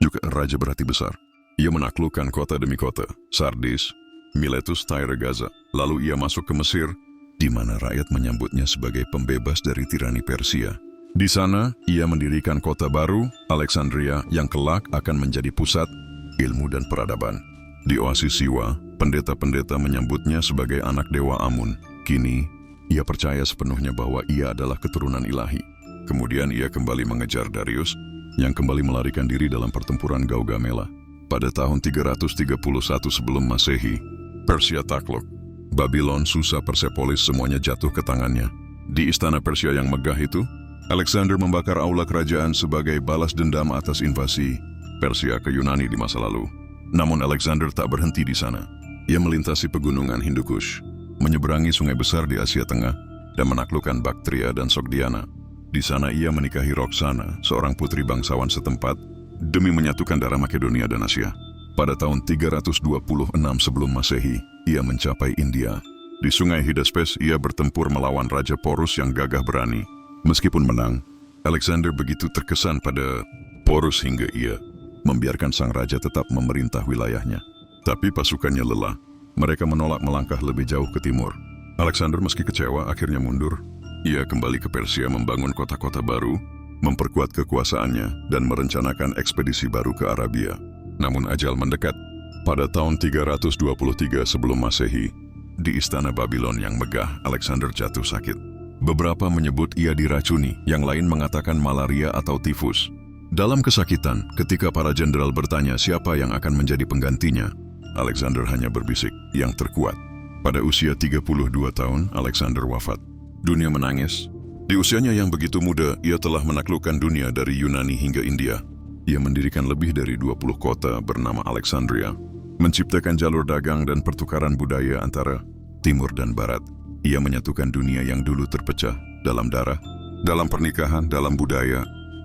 juga raja berhati besar. Ia menaklukkan kota demi kota, Sardis, Miletus, Tyre, Gaza. Lalu ia masuk ke Mesir, di mana rakyat menyambutnya sebagai pembebas dari tirani Persia. Di sana, ia mendirikan kota baru, Alexandria, yang kelak akan menjadi pusat ilmu dan peradaban. Di oasis Siwa, pendeta-pendeta menyambutnya sebagai anak dewa Amun. Kini, ia percaya sepenuhnya bahwa ia adalah keturunan ilahi. Kemudian ia kembali mengejar Darius, yang kembali melarikan diri dalam pertempuran Gaugamela. Pada tahun 331 sebelum Masehi, Persia takluk. Babylon, Susa, Persepolis semuanya jatuh ke tangannya. Di istana Persia yang megah itu, Alexander membakar aula kerajaan sebagai balas dendam atas invasi Persia ke Yunani di masa lalu. Namun Alexander tak berhenti di sana. Ia melintasi pegunungan Hindukush, menyeberangi sungai besar di Asia Tengah, dan menaklukkan Baktria dan Sogdiana. Di sana ia menikahi Roxana, seorang putri bangsawan setempat, demi menyatukan darah Makedonia dan Asia. Pada tahun 326 sebelum Masehi, ia mencapai India. Di sungai Hydaspes, ia bertempur melawan Raja Porus yang gagah berani. Meskipun menang, Alexander begitu terkesan pada Porus hingga ia membiarkan sang raja tetap memerintah wilayahnya. Tapi pasukannya lelah. Mereka menolak melangkah lebih jauh ke timur. Alexander meski kecewa akhirnya mundur. Ia kembali ke Persia membangun kota-kota baru, memperkuat kekuasaannya, dan merencanakan ekspedisi baru ke Arabia. Namun ajal mendekat. Pada tahun 323 sebelum Masehi, di istana Babylon yang megah, Alexander jatuh sakit. Beberapa menyebut ia diracuni, yang lain mengatakan malaria atau tifus. Dalam kesakitan, ketika para jenderal bertanya siapa yang akan menjadi penggantinya, Alexander hanya berbisik, yang terkuat. Pada usia 32 tahun, Alexander wafat. Dunia menangis. Di usianya yang begitu muda, ia telah menaklukkan dunia dari Yunani hingga India. Ia mendirikan lebih dari 20 kota bernama Alexandria, menciptakan jalur dagang dan pertukaran budaya antara timur dan barat. Ia menyatukan dunia yang dulu terpecah dalam darah, dalam pernikahan, dalam budaya,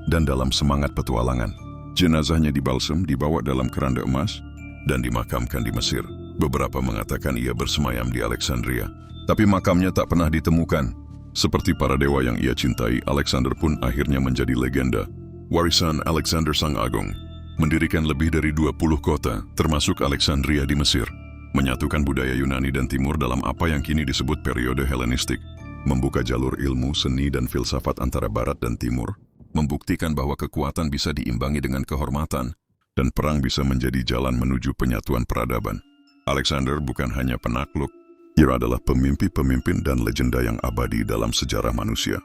dan dalam semangat petualangan. Jenazahnya dibalsem, dibawa dalam keranda emas, dan dimakamkan di Mesir. Beberapa mengatakan ia bersemayam di Alexandria, tapi makamnya tak pernah ditemukan. Seperti para dewa yang ia cintai, Alexander pun akhirnya menjadi legenda. Warisan Alexander Sang Agung mendirikan lebih dari 20 kota, termasuk Alexandria di Mesir, menyatukan budaya Yunani dan Timur dalam apa yang kini disebut periode Helenistik, membuka jalur ilmu, seni, dan filsafat antara Barat dan Timur, membuktikan bahwa kekuatan bisa diimbangi dengan kehormatan, dan perang bisa menjadi jalan menuju penyatuan peradaban. Alexander bukan hanya penakluk, ia adalah pemimpin dan legenda yang abadi dalam sejarah manusia.